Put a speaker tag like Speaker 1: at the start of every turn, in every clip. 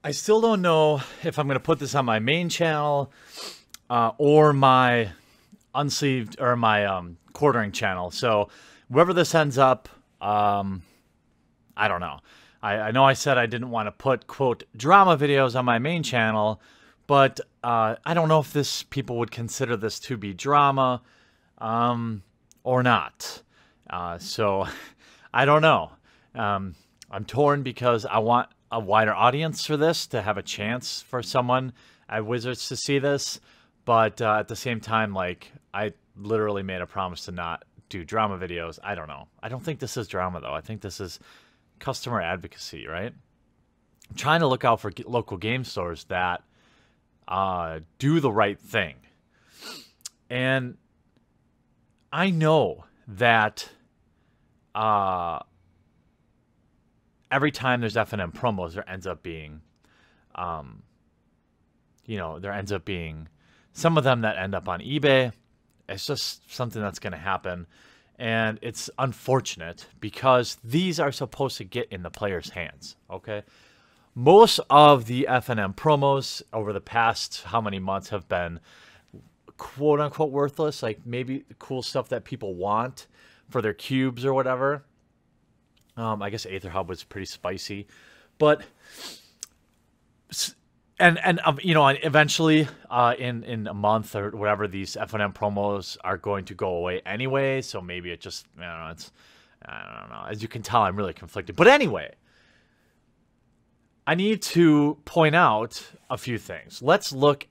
Speaker 1: I still don't know if I'm going to put this on my main channel or my unsleeved or my quartering channel. So wherever this ends up, I don't know. I know I said I didn't want to put, quote, drama videos on my main channel, but I don't know if people would consider this to be drama or not. So I don't know. I'm torn because I want a wider audience for this to have a chance for someone at Wizards to see this. But at the same time, like, I literally made a promise to not do drama videos. I don't know. I don't think this is drama, though. I think this is customer advocacy, right? I'm trying to look out for local game stores that do the right thing. And I know that every time there's F&M promos, there ends up being, there ends up being some of them that end up on eBay. It's just something that's going to happen. And it's unfortunate because these are supposed to get in the players' hands, okay? Most of the F&M promos over the past how many months have been quote-unquote worthless, like maybe cool stuff that people want for their cubes or whatever. I guess Aether Hub was pretty spicy. But... And eventually, in a month or whatever, these F&M promos are going to go away anyway. So maybe it just, I don't know. As you can tell, I'm really conflicted. But anyway, I need to point out a few things. Let's look.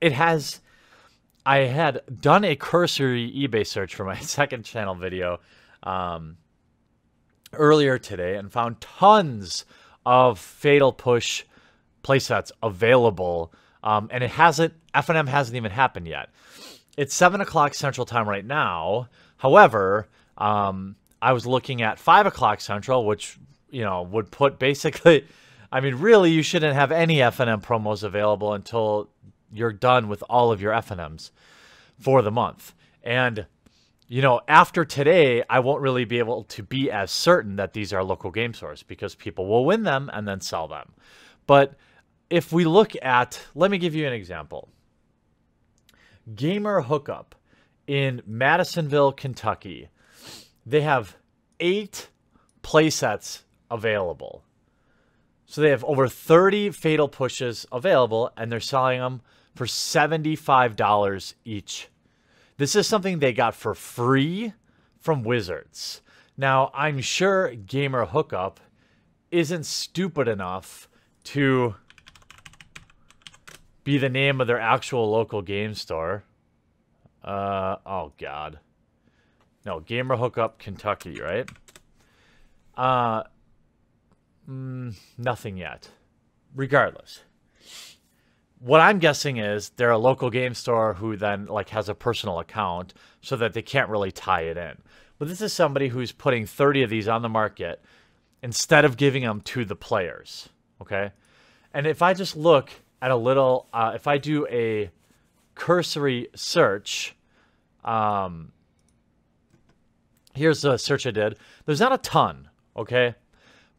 Speaker 1: I had done a cursory eBay search for my second channel video earlier today and found tons of Fatal Push playsets available, and F&M hasn't even happened yet. It's 7 o'clock Central Time right now. However, I was looking at 5 o'clock Central, which, would put basically, really you shouldn't have any F&M promos available until you're done with all of your F&Ms for the month. And, after today, I won't really be able to be as certain that these are local game stores because people will win them and then sell them. But if we look at, let me give you an example. Gamer Hookup in Madisonville, Kentucky. They have 8 playsets available. So they have over 30 Fatal Pushes available, and they're selling them for $75 each. This is something they got for free from Wizards. Now, I'm sure Gamer Hookup isn't stupid enough to be the name of their actual local game store. Oh, God. No, Gamer Hookup Kentucky, right? Nothing yet. Regardless. What I'm guessing is they're a local game store who then has a personal account so that they can't really tie it in. But this is somebody who's putting 30 of these on the market instead of giving them to the players. Okay? And if I just look at a little, if I do a cursory search, here's the search I did. There's not a ton, okay?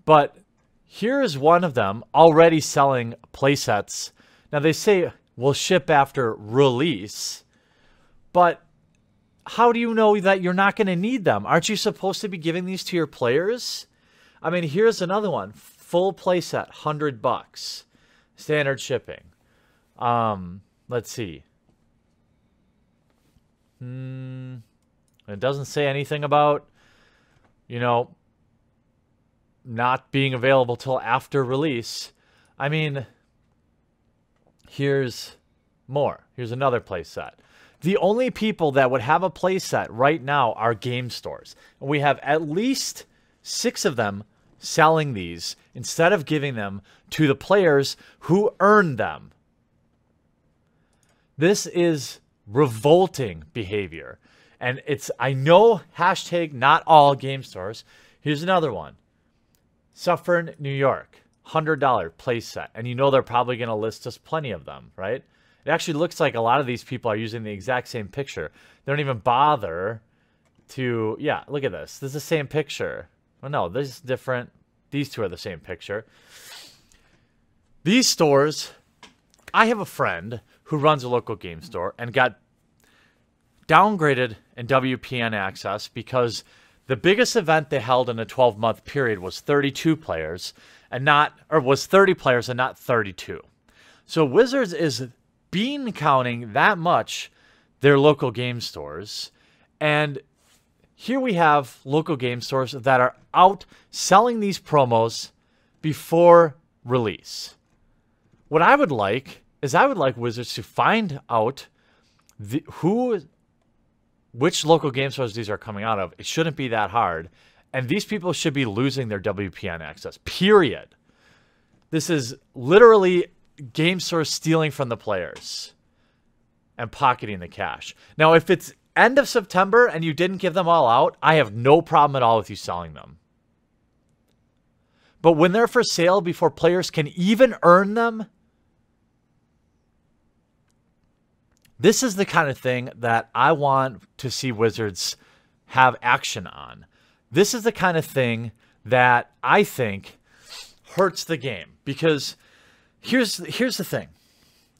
Speaker 1: But here's one of them already selling playsets. Now they say we'll ship after release, but how do you know that you're not going to need them? Aren't you supposed to be giving these to your players? Here's another one. Full playset, $100. Standard shipping. Let's see. It doesn't say anything about, not being available till after release. Here's more. Here's another playset. The only people that would have a playset right now are game stores. And we have at least 6 of them selling these instead of giving them to the players who earned them. This is revolting behavior. And I know hashtag not all game stores. Here's another one. Suffern, New York. $100 playset. And they're probably going to list us plenty of them, right? It actually looks like a lot of these people are using the exact same picture. They don't even bother to... Yeah, look at this. This is the same picture. Oh, no, this is different. These two are the same picture. These stores, I have a friend who runs a local game store and got downgraded in WPN access because the biggest event they held in a 12-month period was 32 players and was 30 players and not 32. So Wizards is bean counting that much their local game stores. And here we have local game stores that are out selling these promos before release. What I would like is Wizards to find out which local game stores these are coming out of. It shouldn't be that hard. And these people should be losing their WPN access, period. This is literally game stores stealing from the players and pocketing the cash. Now, if it's end of September and you didn't give them all out, I have no problem at all with you selling them. But when they're for sale before players can even earn them, this is the kind of thing that I want to see Wizards have action on. This is the kind of thing that I think hurts the game. Because here's the thing.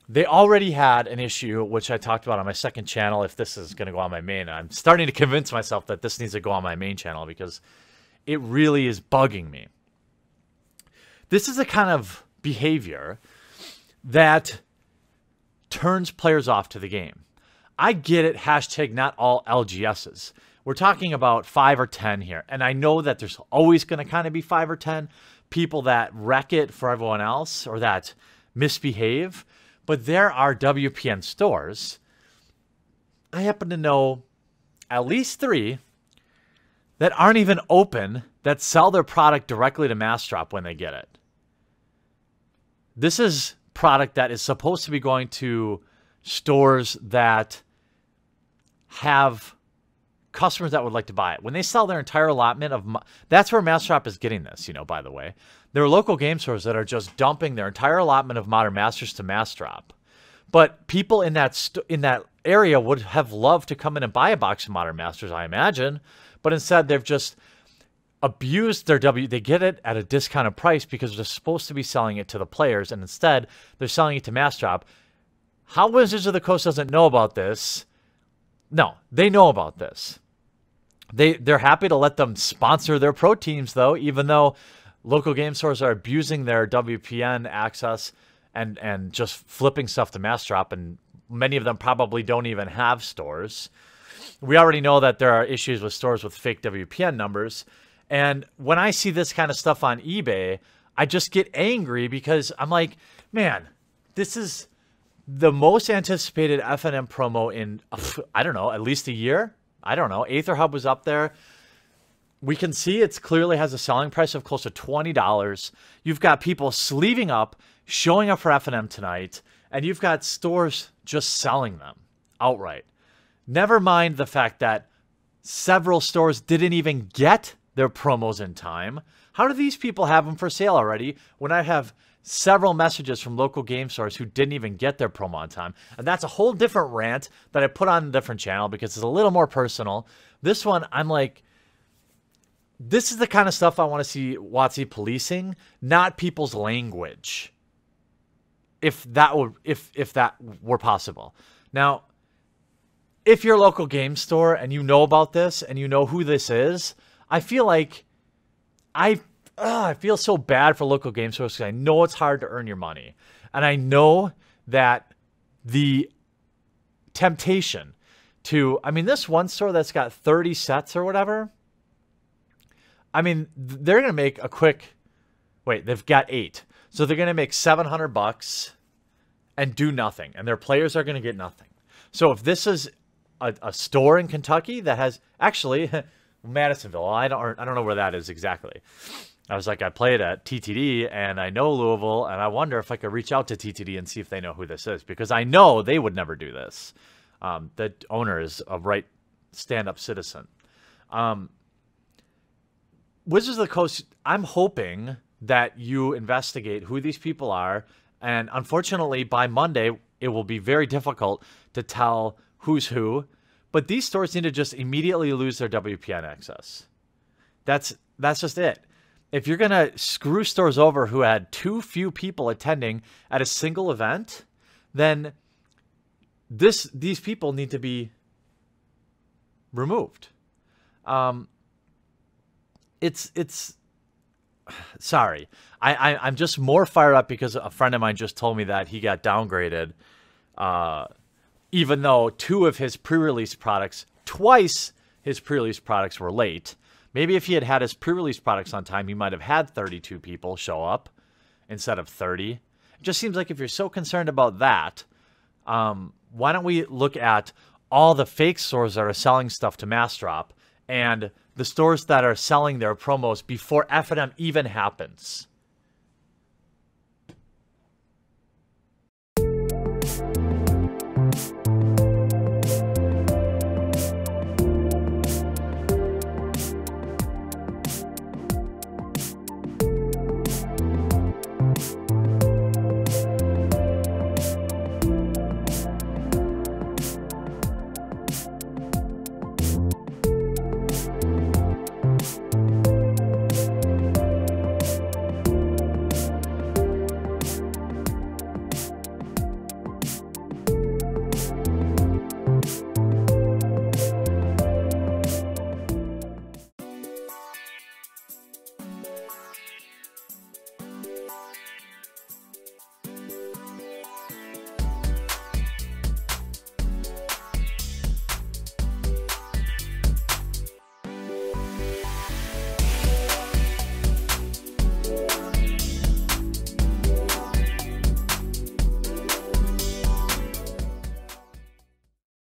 Speaker 1: They already had an issue, which I talked about on my second channel. If this is going to go on my main, I'm starting to convince myself that this needs to go on my main channel because it really is bugging me. This is the kind of behavior that turns players off to the game. I get it, hashtag not all LGSs. We're talking about 5 or 10 here. And I know that there's always going to kind of be 5 or 10 people that wreck it for everyone else or that misbehave. But there are WPN stores. I happen to know at least 3 that aren't even open that sell their product directly to Massdrop when they get it. This is product that is supposed to be going to stores that have customers that would like to buy it. When they sell their entire allotment of... That's where Massdrop is getting this, by the way. There are local game stores that are just dumping their entire allotment of Modern Masters to Massdrop. But people in that area would have loved to come in and buy a box of Modern Masters, I imagine. But instead, they've just abused their They get it at a discounted price because they're supposed to be selling it to the players. And instead, they're selling it to Massdrop. How Wizards of the Coast doesn't know about this? No, they know about this. They're happy to let them sponsor their pro teams, though, even though local game stores are abusing their WPN access and just flipping stuff to Massdrop, and many of them probably don't even have stores. We already know that there are issues with stores with fake WPN numbers, and when I see this kind of stuff on eBay, I just get angry because I'm like, man, this is the most anticipated FNM promo in, I don't know, at least a year. I don't know. Aether Hub was up there. We can see it clearly has a selling price of close to $20. You've got people sleeving up, showing up for FNM tonight, and you've got stores just selling them outright. Never mind the fact that several stores didn't even get their promos in time. How do these people have them for sale already when I have several messages from local game stores who didn't even get their promo on time? And that's a whole different rant that I put on a different channel because it's a little more personal. This one, I'm like, this is the kind of stuff I want to see WOTC policing, not people's language. If that were possible. Now, if you're a local game store and you know about this and you know who this is, I feel like I feel so bad for local game stores because I know it's hard to earn your money. And I know that the temptation to, this one store that's got 30 sets or whatever, they're going to make a quick, they've got 8. So they're going to make $700 and do nothing. And their players are going to get nothing. So if this is a store in Kentucky that has, actually, Madisonville, I don't know where that is exactly. I was like, I played at TTD and I know Louisville, and I wonder if I could reach out to TTD and see if they know who this is, because I know they would never do this. The owner is a right stand-up citizen. Wizards of the Coast, I'm hoping that you investigate who these people are, and unfortunately by Monday it will be very difficult to tell who's who, but these stores need to just immediately lose their WPN access. That's just it. if you're going to screw stores over who had too few people attending at a single event, then these people need to be removed. It's sorry. I'm just more fired up because a friend of mine just told me that he got downgraded, even though two of his pre-release products, twice his pre-release products were late. Maybe if he had had his pre-release products on time, he might have had 32 people show up instead of 30. It just seems like if you're so concerned about that, why don't we look at all the fake stores that are selling stuff to mass drop and the stores that are selling their promos before F&M even happens?